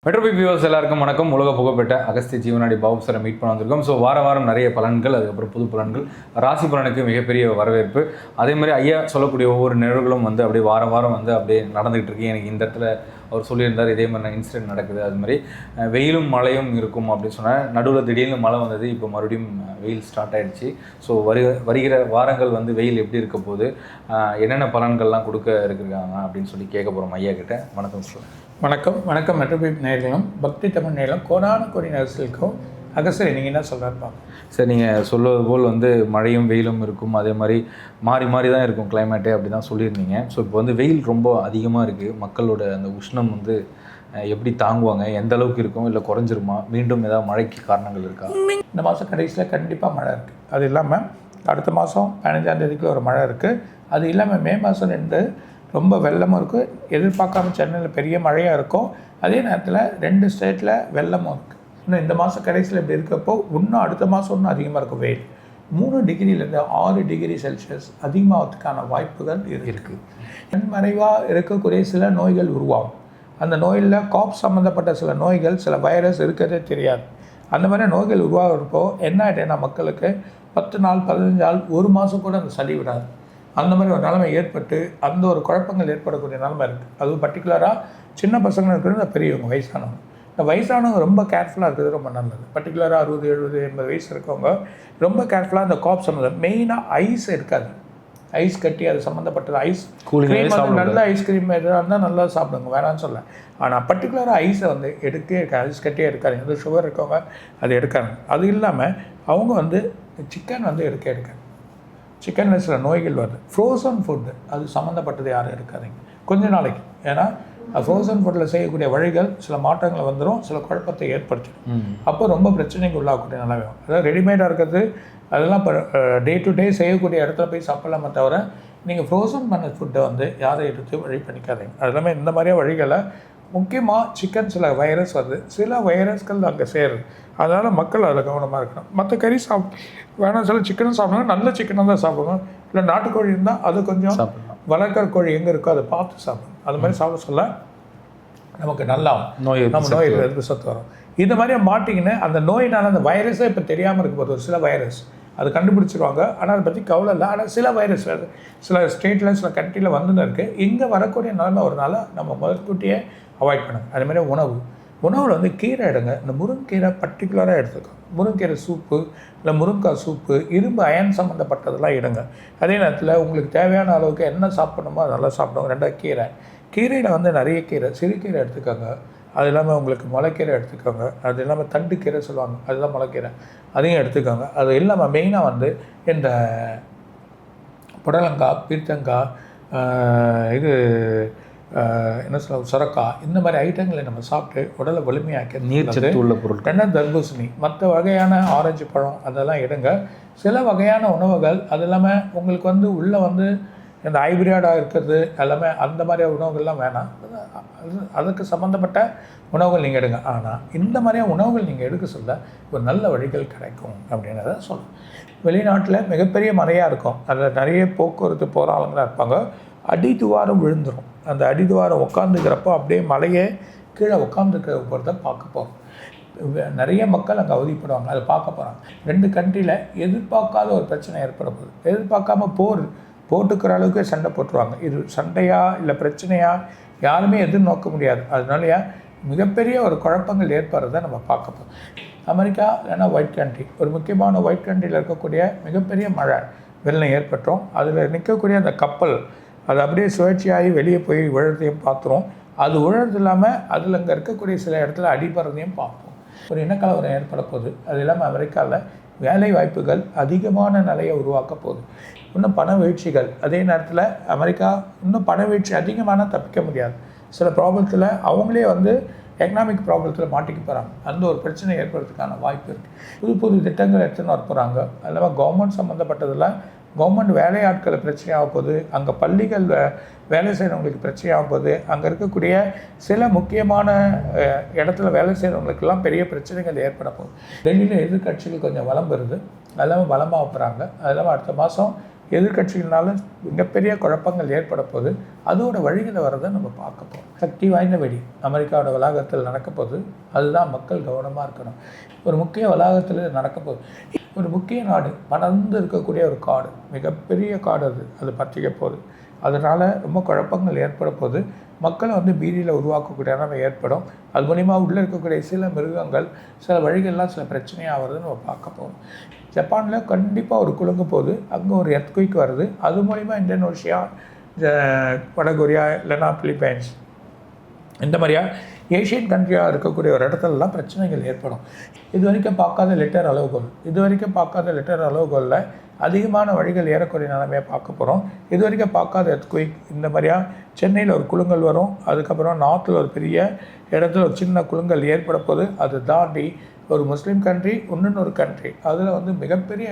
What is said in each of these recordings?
மெட்ரோபிக் viewers எல்லாருக்கும் வணக்கம். உலக புகழ்பெற்ற அகஸ்திய ஜீவனாடி பாபு சாரை மீட் பண்ண வந்திருக்கோம். ஸோ வாரம் நிறைய பலன்கள், அதுக்கப்புறம் புது பலன்கள், ராசி பலனுக்கு மிகப்பெரிய வரவேற்பு. அதே மாதிரி ஐயா சொல்லக்கூடிய ஒவ்வொரு நிகழ்வுகளும் அப்படியே வாரம் அப்படியே நடந்துகிட்டு இருக்கு. எனக்கு இந்த இடத்துல அவர் சொல்லியிருந்தார், இதே மாதிரி இன்சிடென்ட் நடக்குது. அது மாதிரி வெயிலும் மழையும் இருக்கும் அப்படின்னு சொன்னால், நடுவில் திடீர்னு மழை வந்தது, இப்போ மறுபடியும் வெயில் ஸ்டார்ட் ஆகிடுச்சு. ஸோ வருகிற வாரங்கள் வெயில் எப்படி இருக்க போகுது, என்னென்ன பலன்கள்லாம் கொடுக்க இருக்கிறாங்க அப்படின்னு சொல்லி கேட்க போகிறோம் ஐயா கிட்ட. வணக்கம் சார். வணக்கம் மெட்ரோபிக் நேயர்களும் பக்தி தமிழ் நேயர்களும் கோடான கோடி நரசிலுக்கும் அகஸ்தியர் நீங்கள் என்ன சொல்கிறாருப்பா சார்? நீங்கள் சொல்வது போல் மழையும் வெயிலும் இருக்கும், அதே மாதிரி மாறி தான் இருக்கும் கிளைமேட்டே, அப்படி தான் சொல்லியிருந்தீங்க. ஸோ இப்போ வெயில் ரொம்ப அதிகமாக இருக்குது. மக்களோட அந்த உஷ்ணம் எப்படி தாங்குவாங்க, எந்த அளவுக்கு இருக்கும், இல்லை குறைஞ்சிருமா, மீண்டும் ஏதாவது மழைக்கு காரணங்கள் இருக்கா? இந்த மாதம் கடைசியில் கண்டிப்பாக மழை இருக்குது. அது இல்லாமல் அடுத்த மாதம் 15ஆம் தேதிக்குள்ள ஒரு மழை இருக்குது. அது இல்லாமல் மே மாதம் 2 ரொம்ப வெள்ளமும் இருக்குது. எதிர்பார்க்காம சென்னையில் பெரிய மழையாக இருக்கும். அதே நேரத்தில் 2 ஸ்டேட்டில் வெள்ளமும் இருக்குது. இன்னும் இந்த மாதம் கடைசியில் இப்படி இருக்கப்போ இன்னும் அடுத்த மாதம் இன்னும் அதிகமாக இருக்கும் வெயில். 3 டிகிரிலேருந்து 6 டிகிரி செல்சியஸ் அதிகமாகிறதுக்கான வாய்ப்புகள் இருக்குது. மறைவாக இருக்கக்கூடிய சில நோய்கள் உருவாகும். அந்த நோயில் காப் சம்மந்தப்பட்ட சில நோய்கள், சில வைரஸ் இருக்கிறதே தெரியாது. அந்த மாதிரி நோய்கள் உருவாகிறப்போ என்ன ஆகிட்டேன்னா, மக்களுக்கு 10 நாள் 15 நாள் 1 மாதம் கூட அந்த சளி விடாது. அந்த மாதிரி ஒரு நிலைமை ஏற்பட்டு அந்த ஒரு குழப்பங்கள் ஏற்படக்கூடிய நிலைமை இருக்குது. அதுவும் பர்டிகுலராக சின்ன பசங்க இருக்கிறது, பெரியவங்க, வயசானவங்க. இந்த வயசானவங்க ரொம்ப கேர்ஃபுல்லாக இருக்கிறது ரொம்ப நல்லது. பர்டிகுலராக 60, 70, 80 வயசு இருக்கவங்க ரொம்ப கேர்ஃபுல்லாக அந்த காப் சம்மந்தம், மெயினாக ஐஸ் இருக்காது. ஐஸ் கட்டி அது சம்மந்தப்பட்டது, ஐஸ் க்ரீம், நல்ல ஐஸ்கிரீம் எதாக இருந்தால் நல்லா சாப்பிடுங்க, வேணான்னு சொல்ல. ஆனால் பர்டிகுலராக ஐஸை எடுக்கவே இருக்காது, ஐஸ் கட்டியே இருக்காது. அது சுகர் இருக்கவங்க அது எடுக்காங்க. அது இல்லாமல் அவங்க சிக்கன் எடுக்காது. சிக்கனில் சில நோய்கள் வருது. ஃப்ரோசன் ஃபுட்டு அது சம்மந்தப்பட்டது யாரும் எடுக்காதீங்க கொஞ்ச நாளைக்கு. ஏன்னா ஃப்ரோசன் ஃபுட்டில் செய்யக்கூடிய வழிகள் சில மாற்றங்களை வந்துடும், சில குழப்பத்தை ஏற்படுத்திடும். அப்போ ரொம்ப பிரச்சனைக்கு உள்ளாகக்கூடிய நிலைமை. அதாவது ரெடிமேடாக இருக்கிறது அதெல்லாம் இப்போ டே டு டே செய்யக்கூடிய இடத்துல போய் சாப்பிடலாமே தவிர, நீங்கள் ஃப்ரோசன் பண்ண ஃபுட்டை யாரை எடுத்து வழி பண்ணிக்காதீங்க. அது எல்லாமே இந்த மாதிரியே வழிகளை. முக்கியமாக சிக்கன் சில வைரஸ் வருது, சில வைரஸ்கள் அங்கே சேருது. அதனால் மக்கள் அதில் கவனமாக இருக்கணும். மற்ற கறி வேணாம், சில சிக்கனும் சாப்பிடுங்க, நல்ல சிக்கனாக தான் சாப்பிடுங்க. இல்லை நாட்டுக்கோழி இருந்தால் அது கொஞ்சம் வளர்க்குற கோழி எங்கே இருக்கோ அதை பார்த்து சாப்பிடணும். அது மாதிரி சாப்பிட சொல்ல நமக்கு நல்லா நோய் எதிர்ப்பு சத்து வரும். இந்த மாதிரியே மாட்டிங்கன்னு அந்த நோயினால் அந்த வைரஸே இப்போ தெரியாமல் இருக்க போது. சில வைரஸ் அது கண்டுபிடிச்சிருவாங்க, ஆனால் அதை பற்றி கவலை இல்லை. ஆனால் சில வைரஸ் சில ஸ்டேட்டில் சில கண்ட்ரியில் வந்துன்னு இருக்குது. இங்கே வரக்கூடிய நிலைமை ஒரு நாள் நம்ம முதற்கூட்டியே அவாய்ட் பண்ணுங்க. அதேமாதிரி உணவில் கீரை எடுங்க. இந்த முருங்கீரை பர்டிகுலராக எடுத்துக்கோங்க. முருங்கீரை சூப்பு, இல்லை முருங்காய் சூப்பு, இரும்பு அயன் சம்மந்தப்பட்டதெல்லாம் எடுங்க. அதே நேரத்தில் உங்களுக்கு தேவையான அளவுக்கு என்ன சாப்பிடணுமோ அதெல்லாம் சாப்பிடுங்க. 2 கீரையில் நிறைய கீரை, சிறுகீரை எடுத்துக்கோங்க. அது இல்லாமல் உங்களுக்கு முளைக்கீரை எடுத்துக்கோங்க. அது இல்லாமல் தண்டு கீரை சொல்லுவாங்க, அதுதான் முளைக்கீரை, அதையும் எடுத்துக்கோங்க. அது இல்லாமல் மெயினாக இந்த புடலங்காய், பீர்த்தங்காய், இது என்ன சொல்ல சுரக்காய், இந்த மாதிரி ஐட்டங்களை நம்ம சாப்பிட்டு உடலை வலிமையாக்க நீர் சத்து உள்ள பொருள். என்ன தர்பூசணி, மற்ற வகையான ஆரஞ்சு பழம் அதெல்லாம் எடுங்க. சில வகையான உணவுகள் அது இல்லாமல் உங்களுக்கு உள்ளே இந்த ஹைப்ரிடாக இருக்கிறது எல்லாமே அந்த மாதிரி உணவுகள்லாம் வேணாம். அதுக்கு சம்மந்தப்பட்ட உணவுகள் நீங்கள் எடுங்க. ஆனால் இந்த மாதிரியான உணவுகள் நீங்கள் எடுக்க சொல்ல ஒரு நல்ல வழிகள் கிடைக்கும் அப்படின்றத சொல்லணும். வெளிநாட்டில் மிகப்பெரிய மழையாக இருக்கும், அதில் நிறைய போக்குவரத்து போகிற ஆளுங்களாக இருப்பாங்க. அடிதுவாரம் விழுந்துடும். அந்த அடிதுவாரம் உட்காந்துக்கிறப்போ அப்படியே மலையே கீழே உட்காந்துருக்க போகிறத பார்க்க போகிறோம். நிறைய மக்கள் அங்கே அவதிப்படுவாங்க, அதை பார்க்க போகிறாங்க. 2 கண்ட்ரியில் எதிர்பார்க்காத ஒரு பிரச்சனை ஏற்பட போகுது. எதிர்பார்க்காம போட்டுக்கிற அளவுக்கு சண்டை போட்டுருவாங்க. இது சண்டையா இல்லை பிரச்சனையா யாருமே எதிர்நோக்க முடியாது. அதனாலயா மிகப்பெரிய ஒரு குழப்பங்கள் ஏற்படுறதை நம்ம பார்க்க போகிறோம். அமெரிக்கா இல்லைன்னா ஒயிட் கண்ட்ரி, ஒரு முக்கியமான ஒயிட் கண்ட்ரியில் இருக்கக்கூடிய மிகப்பெரிய மழை வெள்ளம் ஏற்பட்டோம். அதில் நிற்கக்கூடிய அந்த கப்பல் அது அப்படியே சுழற்சியாகி வெளியே போய் விழுறதையும் பார்த்துரும். அது விழுறது இல்லாமல் அதில் அங்கே இருக்கக்கூடிய சில இடத்துல அடிபடுறதையும் பார்ப்போம். ஒரு இனக்கலவரம் ஏற்பட போகுது. அது இல்லாமல் அமெரிக்காவில் வேலை வாய்ப்புகள் அதிகமான நிலையை உருவாக்க போகுது. இன்னும் பண வீழ்ச்சிகள். அதே நேரத்தில் அமெரிக்கா இன்னும் பண வீழ்ச்சி அதிகமான தப்பிக்க முடியாது. சில ப்ராப்ளத்தில் அவங்களே எக்கனாமிக் ப்ராப்ளத்தில் மாட்டிக்க போகிறாங்க. அந்த ஒரு பிரச்சனை ஏற்படுறதுக்கான வாய்ப்பு இருக்குது. புது திட்டங்கள் எடுத்துன்னு வர போகிறாங்க. அது இல்லாமல் கவர்மெண்ட் சம்மந்தப்பட்டதில் கவர்மெண்ட் வேலையாட்களை பிரச்சனையாக போகுது. அங்கே பள்ளிகள் வேலை செய்கிறவங்களுக்கு பிரச்சனையாக போகுது. அங்கே இருக்கக்கூடிய சில முக்கியமான இடத்துல வேலை செய்கிறவங்களுக்கெல்லாம் பெரிய பிரச்சனைகள் ஏற்பட போகுது. டெல்லியில் எதிர்கட்சிகள் கொஞ்சம் வளம் பெறுது, அது இல்லாமல் பலமாக போகிறாங்க. அது இல்லாமல் அடுத்த மாதம் எதிர்க்கட்சிகள்னால மிகப்பெரிய குழப்பங்கள் ஏற்பட போது அதோட வழிகளை வரதை நம்ம பார்க்க போகிறோம். சக்தி வாய்ந்த வெடி அமெரிக்காவோட வளாகத்தில் நடக்க போகுது. அதுதான் மக்கள் கவனமாக இருக்கணும். ஒரு முக்கிய வளாகத்தில் நடக்க போகுது. ஒரு முக்கிய நாடு படர்ந்து இருக்கக்கூடிய ஒரு காடு, மிகப்பெரிய காடு, அது பற்றிக்க போகுது. அதனால் ரொம்ப குழப்பங்கள் ஏற்பட போது மக்களை பீதியில் உருவாக்கக்கூடிய நிலைமை ஏற்படும். அது மூலிமா உள்ளே இருக்கக்கூடிய சில மிருகங்கள் சில வழிகள்லாம் சில பிரச்சனையாக வருதுன்னு நம்ம பார்க்க போகிறோம். ஜப்பானில் கண்டிப்பாக ஒரு குலுங்க போகுது, அங்கே ஒரு எர்த்குயிக் வருது. அது மூலிமா இந்தோனேஷியா, வடகொரியா இல்லைன்னா பிலிப்பைன்ஸ் இந்த மாதிரியா ஏஷியன் கண்ட்ரியாக இருக்கக்கூடிய ஒரு இடத்துலலாம் பிரச்சனைகள் ஏற்படும். இது வரைக்கும் பார்க்காத லிட்டர் அளவுகோலில் அதிகமான வழிகள் ஏறக்கூடிய நிலைமையை பார்க்க போகிறோம். இது வரைக்கும் பார்க்காத எர்த்குயிக் இந்த மாதிரியா சென்னையில் ஒரு குலுங்கல் வரும். அதுக்கப்புறம் நார்த்தில் ஒரு பெரிய இடத்துல ஒரு சின்ன குலுங்கல் ஏற்பட போது அது தாண்டி ஒரு முஸ்லீம் கண்ட்ரி, இன்னொரு கண்ட்ரி, அதில் மிகப்பெரிய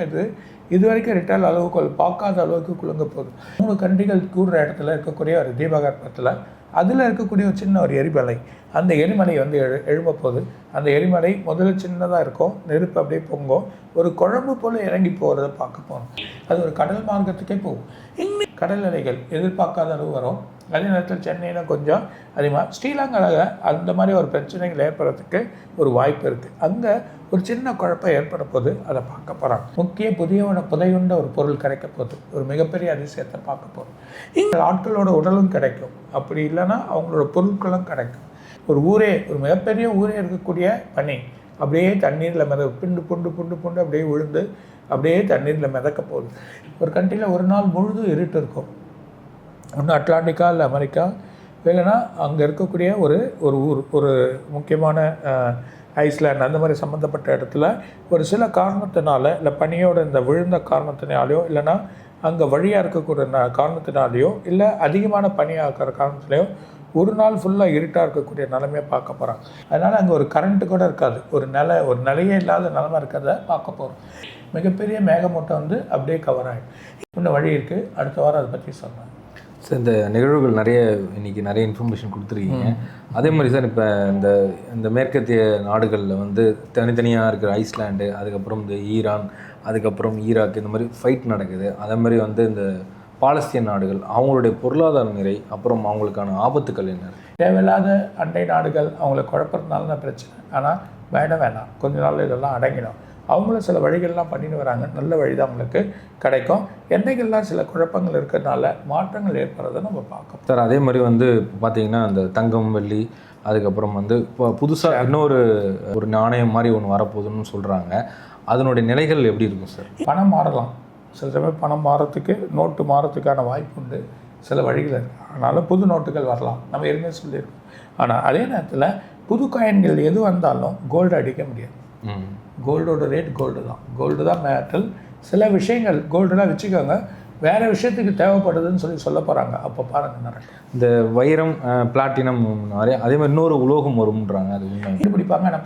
இது வரைக்கும் ரிட்டல் அளவுகோல் பார்க்காத அளவுக்கு குலுங்க போகுது. 3 கண்ட்ரிகள் கூடுற இடத்துல இருக்கக்கூடிய ஒரு தீபகற்பத்தில் அதில் இருக்கக்கூடிய ஒரு சின்ன ஒரு எரிமலை, அந்த எரிமலை எழும்ப போகுது. அந்த எரிமலை முதல்ல சின்னதாக இருக்கும், நெருப்பு அப்படியே பொங்கும், ஒரு குழம்பு போல் இறங்கி போகிறத பார்க்க போகிறோம். அது ஒரு கடல் மார்க்கத்துக்கே போகும். இன்னும் கடல் அலைகள் எதிர்பார்க்காத அளவு வரும். அதே நேரத்தில் சென்னையில் கொஞ்சம் அதிகமாக ஸ்ரீலங்காவில் அந்த மாதிரி ஒரு பிரச்சனைகள் ஏற்படுறதுக்கு ஒரு வாய்ப்பு இருக்குது. அங்கே ஒரு சின்ன குழப்பம் ஏற்பட போது அதை பார்க்க போகிறாங்க. முக்கிய புதையுண்ட ஒரு பொருள் கிடைக்க போகுது. ஒரு மிகப்பெரிய அதிசயத்தை பார்க்க போகிறோம். இங்கே ஆட்களோட உடலும் கிடைக்கும், அப்படி இல்லைன்னா அவங்களோட பொருட்களும் கிடைக்கும். ஒரு மிகப்பெரிய ஊரே இருக்கக்கூடிய பனி அப்படியே தண்ணீரில் பிண்டு புண்டு அப்படியே விழுந்து அப்படியே தண்ணீரில் மிதக்க போகுது. ஒரு கண்ட்ரியில் ஒரு நாள் முழுது இருட்டு இருக்கும். ஒன்று அட்லாண்டிக்கா இல்லை அமெரிக்கா, இல்லைன்னா அங்கே இருக்கக்கூடிய ஒரு ஊர், ஒரு முக்கியமான ஐஸ்லாண்ட் அந்த மாதிரி சம்மந்தப்பட்ட இடத்துல ஒரு சில காரணத்தினால, இல்லை பனியோட இந்த விழுந்த காரணத்தினாலேயோ, இல்லைன்னா அங்கே வழியாக இருக்கக்கூடிய காரணத்தினாலேயோ, இல்லை அதிகமான பனியாக இருக்கிற காரணத்துலையோ ஒரு நாள் ஃபுல்லாக இருட்டாக இருக்கக்கூடிய நிலைமையை பார்க்க போகிறாங்க. அதனால் அங்கே ஒரு கரண்ட்டு கூட இருக்காது, ஒரு நிலையே இல்லாத நிலைமை இருக்கிறத பார்க்க போகிறோம். மிகப்பெரிய மேகமூட்டம் அப்படியே கவர் ஆகிடும். இன்னும் வழி இருக்குது, அடுத்த வாரம் அதை பற்றி சொன்னேன். சார், இந்த நிகழ்வுகள் இன்றைக்கி நிறைய இன்ஃபர்மேஷன் கொடுத்துருக்கீங்க. அதே மாதிரி சார், இப்போ இந்த மேற்கத்திய நாடுகளில் தனித்தனியாக இருக்கிற ஐஸ்லாண்டு, அதுக்கப்புறம் இந்த ஈரான், அதுக்கப்புறம் ஈராக், இந்த மாதிரி ஃபைட் நடக்குது. அதே மாதிரி இந்த பாலஸ்தீன் நாடுகள், அவங்களுடைய பொருளாதார நிலை, அப்புறம் அவங்களுக்கான ஆபத்துக்கள் என்ன? தேவையில்லாத அண்டை நாடுகள் அவங்களை குழப்பறதுனால தான் பிரச்சனை. ஆனால் வேண்டாம், கொஞ்ச நாள் இதெல்லாம் அடங்கிடும். அவங்களும் சில வழிகள்லாம் பண்ணிட்டு வராங்க, நல்ல வழி தான் அவங்களுக்கு கிடைக்கும். எண்ணெய்கள்லாம் சில குழப்பங்கள் இருக்கிறதுனால மாற்றங்கள் ஏற்படுறதை நம்ம பார்க்கணும் சார். அதே மாதிரி பார்த்தீங்கன்னா அந்த தங்கம், வெள்ளி, அதுக்கப்புறம் இப்போ புதுசாக இன்னொரு நாணயம் மாதிரி ஒன்று வரப்போகுதுன்னு சொல்கிறாங்க. அதனுடைய நிலைகள் எப்படி இருக்கும் சார்? பணம் மாறலாம், சில சமயம் பணம் மாறத்துக்கு, நோட்டு மாறத்துக்கான வாய்ப்பு உண்டு, சில வழிகள் இருக்குது. அதனால் புது நோட்டுகள் வரலாம், நம்ம ஏற்கனவே சொல்லியிருக்கோம். ஆனால் அதே நேரத்தில் புது காயின்கள் எது வந்தாலும் கோல்டு அடிக்க முடியாது. கோல்டோட ரேட் கோல்டு தான் மேட்டல். சில விஷயங்கள் கோல்டுலாம் வச்சுக்கோங்க, வேறு விஷயத்துக்கு தேவைப்படுதுன்னு சொல்ல போகிறாங்க. அப்போ பாருங்கள், நிறைய இந்த வைரம், பிளாட்டினம் நிறைய, அதே மாதிரி இன்னொரு உலோகம் வரும்ன்றாங்க. அது கண்டுபிடிப்பாங்க, ஆனால்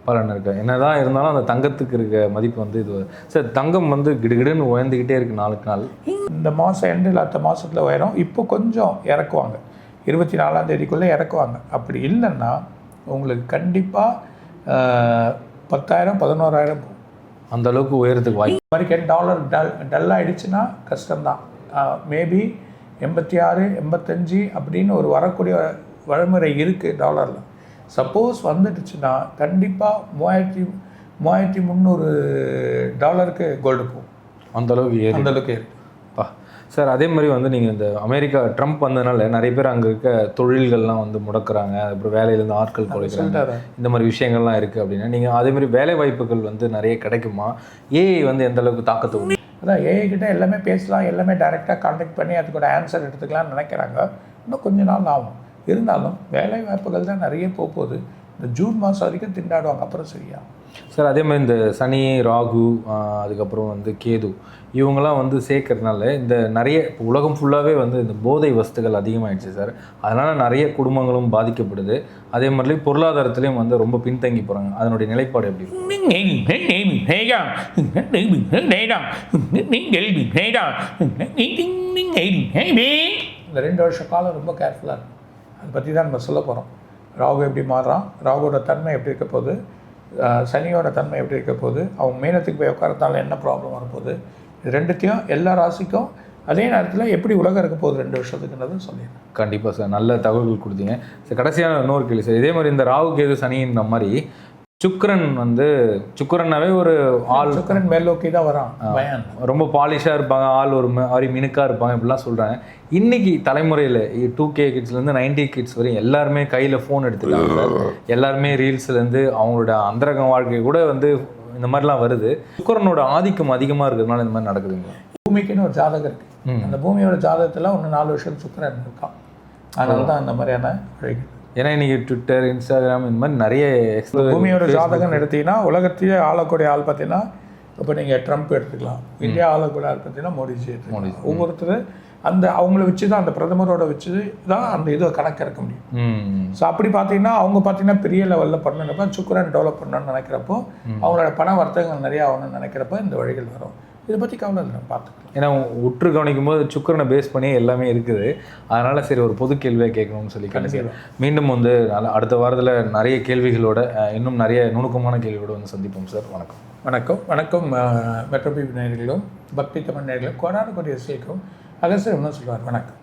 பலன் இருக்கா. என்னதான் இருந்தாலும் அந்த தங்கத்துக்கு இருக்க மதிப்பு இது சார். தங்கம் கிடுகிடுன்னு உயர்ந்துக்கிட்டே இருக்குது நாளுக்கு நாள். இந்த மாதம் எண்டில் அடுத்த மாதத்தில் உயரும். இப்போ கொஞ்சம் இறக்குவாங்க, 24ஆம் தேதிக்குள்ளே இறக்குவாங்க. அப்படி இல்லைன்னா உங்களுக்கு கண்டிப்பாக 10,000 11,000 போகும். அந்த அளவுக்கு உயரத்துக்கு வாய்ப்பு. அமெரிக்கன் டாலர் டல்லாகிடுச்சுன்னா கஷ்டம்தான். மேபி 86 85 அப்படின்னு ஒரு வரக்கூடிய வழிமுறை இருக்குது டாலரில். சப்போஸ் வந்துடுச்சுன்னா கண்டிப்பாக 3,300 டாலருக்கு கோல்டு போகும். அந்தளவுக்கு ஏறி சார். அதே மாதிரி நீங்கள் இந்த அமெரிக்கா ட்ரம்ப் வந்ததுனால நிறைய பேர் அங்கே இருக்க தொழில்கள்லாம் முடக்கிறாங்க, அப்புறம் வேலையிலேருந்து ஆட்கள் குறைக்கிறாங்க, இந்த மாதிரி விஷயங்கள்லாம் இருக்குது அப்படின்னா நீங்கள் அதே மாதிரி வேலை வாய்ப்புகள் நிறைய கிடைக்குமா? ஏஐ எந்த அளவுக்கு தாக்கத்தை உண்டு? அதான் ஏஐ கிட்ட எல்லாமே பேசலாம், எல்லாமே டைரெக்டாக கான்டாக்ட் பண்ணி அதுக்கூட ஆன்சர் எடுத்துக்கலாம்னு நினைக்கிறாங்க. இன்னும் கொஞ்ச நாள் ஆகும். இருந்தாலும் வேலை வாய்ப்புகள் தான் நிறைய போகுது. இந்த ஜூன் மாதம் வரைக்கும் திண்டாடுவாங்க, அப்புறம் சரியா சார். அதே மாதிரி இந்த சனி, ராகு, அதுக்கப்புறம் கேது, இவங்கெல்லாம் சேர்க்கறதுனால இந்த நிறைய உலகம் ஃபுல்லாகவே இந்த போதை வஸ்துகள் அதிகமாகிடுச்சு சார். அதனால் நிறைய குடும்பங்களும் பாதிக்கப்படுது. அதே மாதிரி பொருளாதாரத்துலேயும் ரொம்ப பின்தங்கி போகிறாங்க. அதனுடைய நிலைப்பாடு எப்படி? இந்த 2 வருஷ காலம் ரொம்ப கேர்ஃபுல்லாக இருக்கும். அதை பற்றி தான் நம்ம சொல்ல போகிறோம். ராகு எப்படி மாறுறான், ராகுவோட தன்மை எப்படி இருக்க போகுது, சனியோட தன்மை எப்படி இருக்க போகுது, அவங்க மீனத்துக்கு போய் உட்காரத்தால என்ன ப்ராப்ளம் வரப்போகுது, இது ரெண்டுத்தையும் எல்லா ராசிக்கும் அதே நேரத்தில் எப்படி உலகம் இருக்க போகுது 2 வருஷத்துக்குன்றதும் சொல்லிடுறேன். கண்டிப்பாக சார், நல்ல தகவல்கள் கொடுத்தீங்க சார். கடைசியான இன்னொரு கேள்வி சார், இதே மாதிரி இந்த ராகு கேது சனின்ற மாதிரி சுக்கிரன்னாவே ஒரு ஆள், சுக்கிரன் மேல் நோக்கி தான் வரான், பயம் ரொம்ப பாலிஷாக இருப்பாங்க, ஆள் ஒரு மாதிரி மினுக்காக இருப்பாங்க, இப்படிலாம் சொல்கிறாங்க. இன்றைக்கி தலைமுறையில் 2K கிட்ஸ்லேருந்து 90 கிட்ஸ் வரையும் எல்லாருமே கையில் ஃபோன் எடுத்துக்காங்க சார். எல்லாருமே ரீல்ஸ்லேருந்து அவங்களோட அந்தரங்க வாழ்க்கை கூட வந்து இந்த மாதிரிலாம் வருது. சுக்கிரனோட ஆதிக்கம் அதிகமாக இருக்கிறதுனால இந்த மாதிரி நடக்குதுங்களா? பூமிக்குன்னு ஒரு ஜாதகம் இருக்குது, அந்த பூமியோட ஜாதகத்தில் ஒன்று 4 வருஷம் சுக்கிரன் இருக்கான். அதனால தான் அந்த மாதிரியான வழிகள். ஏன்னா இன்றைக்கி ட்விட்டர், இன்ஸ்டாகிராம் இந்த மாதிரி நிறைய பூமியோட ஜாதகம் எடுத்தீங்கன்னா உலகத்தையே ஆளக்கூடிய ஆள் பார்த்தீங்கன்னா, இப்போ நீங்கள் ட்ரம்ப் எடுத்துக்கலாம், இந்தியா ஆளக்கூடிய ஆள் பார்த்தீங்கன்னா மோடிஜி எடுத்துக்கலாம். ஒவ்வொருத்தர் அந்த அவங்கள வச்சு தான், அந்த பிரதமரோட வச்சு தான் அந்த இதை கணக்கு இறக்க முடியும். ஸோ அப்படி பார்த்தீங்கன்னா அவங்க பார்த்தீங்கன்னா பெரிய லெவலில் பண்ணணுப்போ சுக்கிரன் டெவலப் பண்ணணும்னு நினைக்கிறப்போ, அவங்களோட பண வர்த்தகங்கள் நிறையா ஆகணும்னு நினைக்கிறப்போ இந்த வழிகள் வரும். இதை பற்றி கவலை இல்லை, பார்த்துக்கலாம். ஏன்னா உற்று கவனிக்கும் போது சுக்கிரனை பேஸ் பண்ணி எல்லாமே இருக்குது. அதனால் சரி ஒரு பொது கேள்வியாக கேட்கணும்னு சொல்லி கண்டிப்பாக மீண்டும் வந்து அடுத்த வாரத்தில் நிறைய கேள்விகளோட இன்னும் நிறைய நுணுக்கமான கேள்விகளோடு வந்து சந்திப்போம் சார். வணக்கம். வணக்கம். வணக்கம். மெட்ரோபி நேயர்களும் பக்தி தமிழ் நேயர்களும் கோடான கோடி ரசிகர்களும் அகஸ்தியர் என்ன சொல்வார். வணக்கம்.